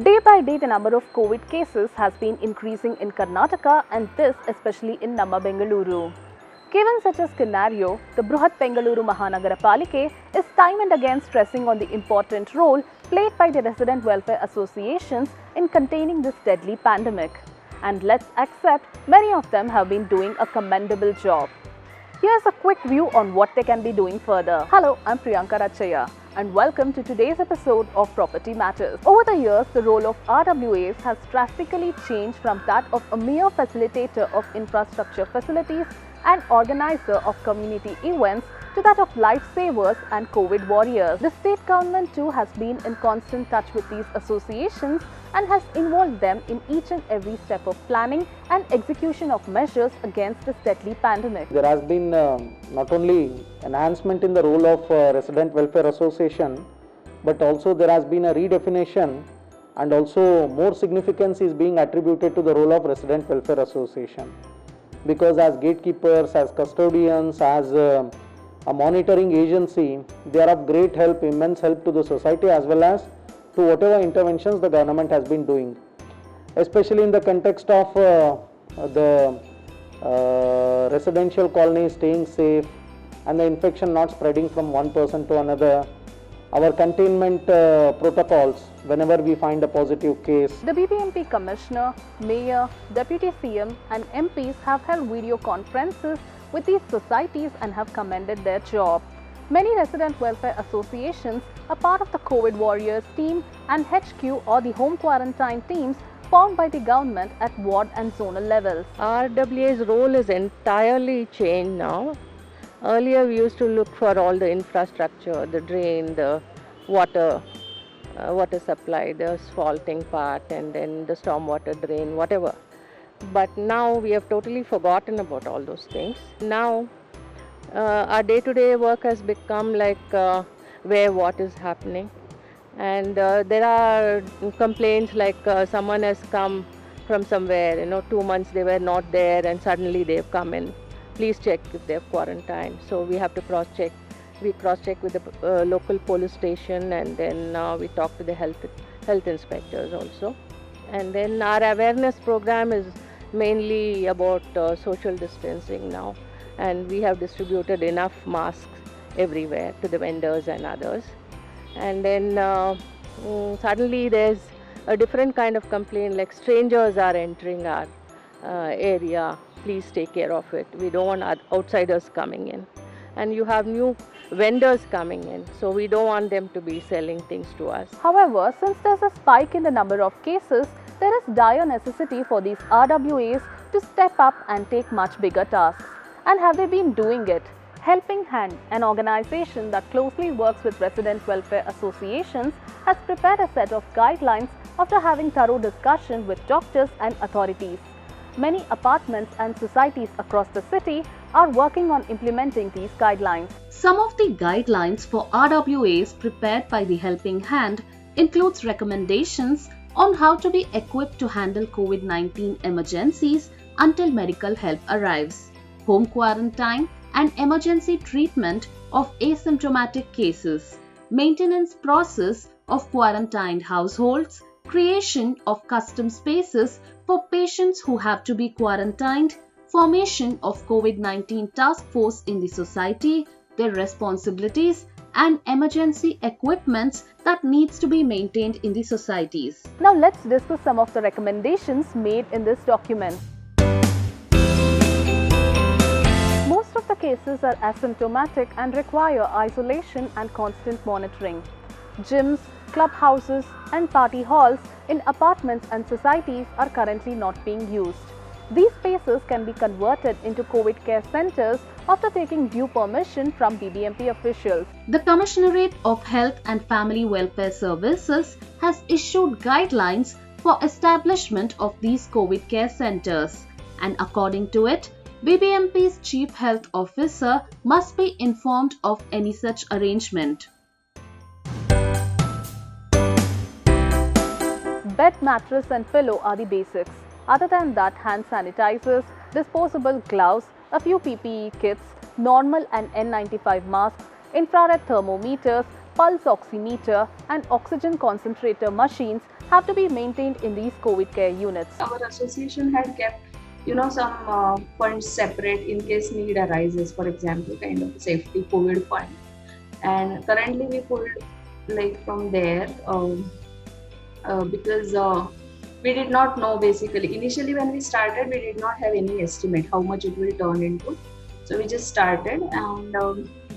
Day by day, the number of COVID cases has been increasing in Karnataka, and this especially in Namma Bengaluru. Given such a scenario, the Bruhat Bengaluru Mahanagarapalike is time and again stressing on the important role played by the resident welfare associations in containing this deadly pandemic. And let's accept, many of them have been doing a commendable job. Here's a quick view on what they can be doing further. Hello, I'm Priyanka Rachaya and welcome to today's episode of Property Matters. Over the years, the role of RWAs has drastically changed from that of a mere facilitator of infrastructure facilities and organizer of community events to that of lifesavers and COVID warriors. The state government too has been in constant touch with these associations and has involved them in each and every step of planning and execution of measures against this deadly pandemic. There has been not only enhancement in the role of resident welfare association, but also there has been a redefinition and also more significance is being attributed to the role of resident welfare association. Because as gatekeepers, as custodians, as a monitoring agency, they are of great help, immense help to the society as well as to whatever interventions the government has been doing. Especially in the context of the residential colonies staying safe and the infection not spreading from one person to another. Our containment protocols whenever we find a positive case. The BBMP Commissioner, Mayor, Deputy CM and MPs have held video conferences with these societies and have commended their job. Many resident welfare associations are part of the COVID warriors team and HQ or the home quarantine teams formed by the government at ward and zonal levels. RWA's role is entirely changed now. Earlier we used to look for all the infrastructure, the drain, the water supply, the asphalting part and then the stormwater drain, whatever. But now we have totally forgotten about all those things. Now our day-to-day work has become like where what is happening. And there are complaints like someone has come from somewhere, 2 months they were not there and suddenly they've come in. Please check if they're quarantined. So we have to cross-check. We cross-check with the local police station and then we talk to the health inspectors also. And then our awareness program is mainly about social distancing now. And we have distributed enough masks everywhere to the vendors and others. And then suddenly there's a different kind of complaint like strangers are entering our area. Please take care of it. We don't want outsiders coming in. And you have new vendors coming in, so we don't want them to be selling things to us. However, since there's a spike in the number of cases, there is dire necessity for these RWAs to step up and take much bigger tasks. And have they been doing it? Helping Hand, an organization that closely works with resident welfare associations, has prepared a set of guidelines after having thorough discussion with doctors and authorities. Many apartments and societies across the city are working on implementing these guidelines. Some of the guidelines for RWAs prepared by the Helping Hand includes recommendations on how to be equipped to handle COVID-19 emergencies until medical help arrives, home quarantine and emergency treatment of asymptomatic cases, maintenance process of quarantined households, creation of custom spaces for patients who have to be quarantined, formation of COVID-19 task force in the society, their responsibilities and emergency equipments that needs to be maintained in the societies. Now let's discuss some of the recommendations made in this document. Most of the cases are asymptomatic and require isolation and constant monitoring. Gyms, clubhouses and party halls in apartments and societies are currently not being used. These spaces can be converted into COVID care centers after taking due permission from BBMP officials. The Commissionerate of Health and Family Welfare Services has issued guidelines for establishment of these COVID care centers, and according to it, BBMP's Chief Health Officer must be informed of any such arrangement. Bed, mattress and pillow are the basics. Other than that, hand sanitizers, disposable gloves, a few PPE kits, normal and N95 masks, infrared thermometers, pulse oximeter and oxygen concentrator machines have to be maintained in these COVID care units. Our association had kept, some funds separate in case need arises, for example, kind of safety COVID fund. And currently we pulled from there because we did not know basically. Initially when we started, we did not have any estimate how much it will turn into. So we just started, and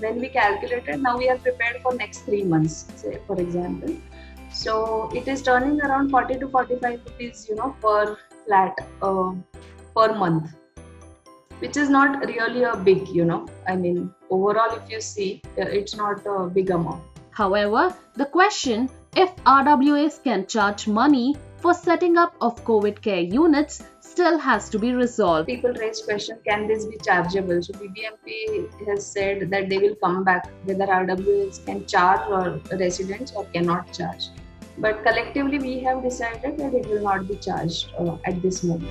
when we calculated, now we are prepared for next 3 months, say for example. So it is turning around 40 to 45 rupees, per flat per month, which is not really a big, overall if you see, it's not a big amount. However, the question if RWAs can charge money for setting up of COVID care units still has to be resolved. People raise question, can this be chargeable? So BBMP has said that they will come back whether RWAs can charge or residents or cannot charge. But collectively we have decided that it will not be charged at this moment.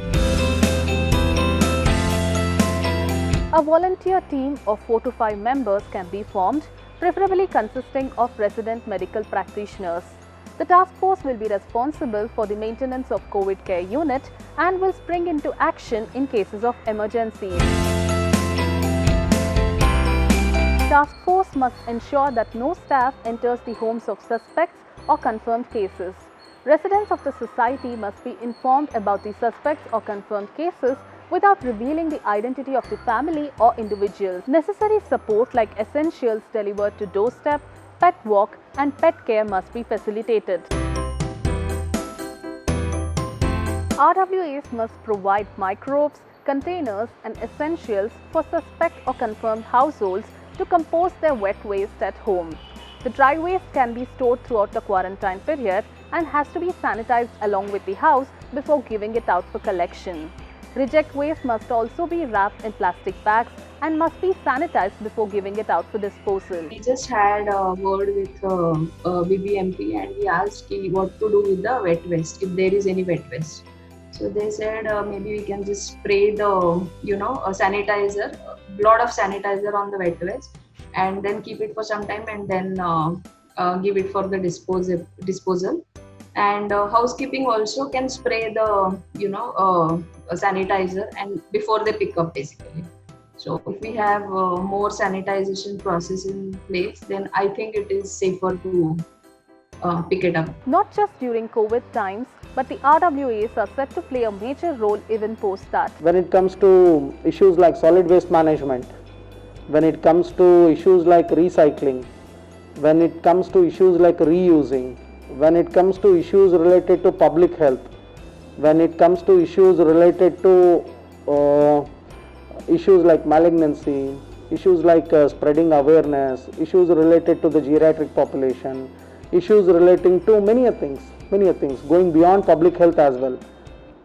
A volunteer team of 4 to 5 members can be formed, preferably consisting of resident medical practitioners. The task force will be responsible for the maintenance of COVID care unit and will spring into action in cases of emergencies. Task force must ensure that no staff enters the homes of suspects or confirmed cases. Residents of the society must be informed about the suspects or confirmed cases without revealing the identity of the family or individuals. Necessary support like essentials delivered to doorstep, pet walk and pet care must be facilitated. RWAs must provide microbes, containers and essentials for suspect or confirmed households to compost their wet waste at home. The dry waste can be stored throughout the quarantine period and has to be sanitized along with the house before giving it out for collection. Reject waste must also be wrapped in plastic bags and must be sanitized before giving it out for disposal. We just had a word with BBMP and we asked what to do with the wet waste, if there is any wet waste. So they said maybe we can just spray the, a sanitizer, a lot of sanitizer on the wet waste and then keep it for some time and then give it for the disposal. And housekeeping also can spray the, sanitizer and before they pick up basically. So if we have more sanitization process in place, then I think it is safer to pick it up. Not just during COVID times, but the RWAs are set to play a major role even post that. When it comes to issues like solid waste management, when it comes to issues like recycling, when it comes to issues like reusing, when it comes to issues related to public health, when it comes to issues related to issues like malignancy, issues like spreading awareness, issues related to the geriatric population, issues relating to many things, going beyond public health as well.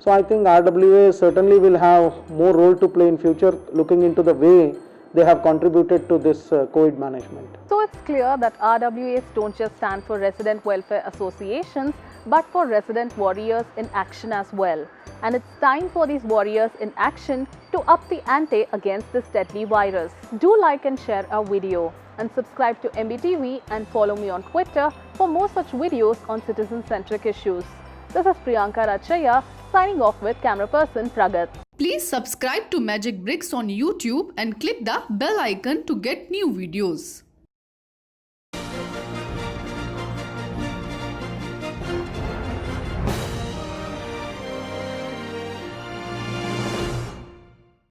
So I think RWA certainly will have more role to play in future, looking into the way they have contributed to this COVID management. So it's clear that RWAs don't just stand for resident welfare associations, but for resident warriors in action as well. And it's time for these warriors in action to up the ante against this deadly virus. Do like and share our video and subscribe to MBTV and follow me on Twitter for more such videos on citizen-centric issues. This is Priyanka Rachaya signing off with camera person Pragat. Please subscribe to Magic Bricks on YouTube and click the bell icon to get new videos.